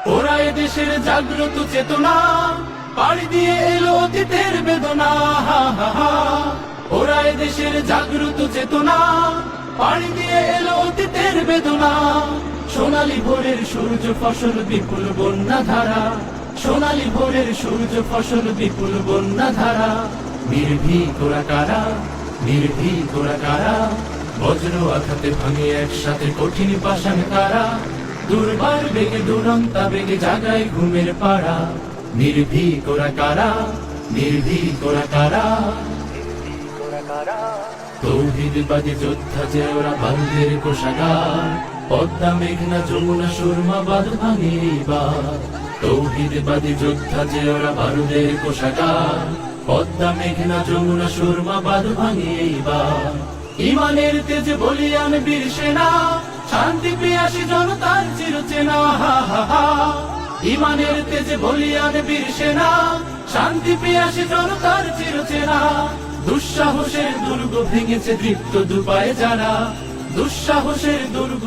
ওরা দেশের জাগ্রত চেতনা, পাড়ি দিয়ে এলো অতীতের বেদনা। ওরা দেশের জাগ্রত চেতনা, পাড়ি দিয়ে এলো অতীতের বেদনা। সোনালী ভোরের সূর্য ফসল বিপুল বন্যা ধারা, সোনালী ভোরের সূর্য ফসল বিপুল বন্যা ধারা। নির্ভীক ওরা কারা, নির্ভীক ওরা কারা, বজ্র আঘাতে ভাঙে একসাথে কঠিন পাষাণ কারা। দুর্বার বেগে দুরন্তা বেগে জাগায় ঘুমের পাড়া। নির্ভীক ওরা কারা, নির্ভীক ওরা কারা। তৌহিদবাদী যোদ্ধা যে ওরা বালুদের কোষাগার, পদ্মা মেঘনা যমুনা সুরমা বাঁধ ভাঙে এইবার। তৌহিদবাদী যোদ্ধা যে ওরা বারুদের কোষাগার, পদ্মা মেঘনা যমুনা সুরমা বাঁধ ভাঙে এইবার। ইমানের তেজে বলিয়ান বীর সেনা, শান্তি পিয়াসী জনতার চিরচেনা। ইমানের তেজে বলিয়ান বীর সেনা, শান্তি পিয়াসী জনতার চিরচেনা। দুঃসাহসের দুর্গ ভেঙেছে দৃপ্ত দুপায়ে যারা, দুঃসাহসের দুর্গ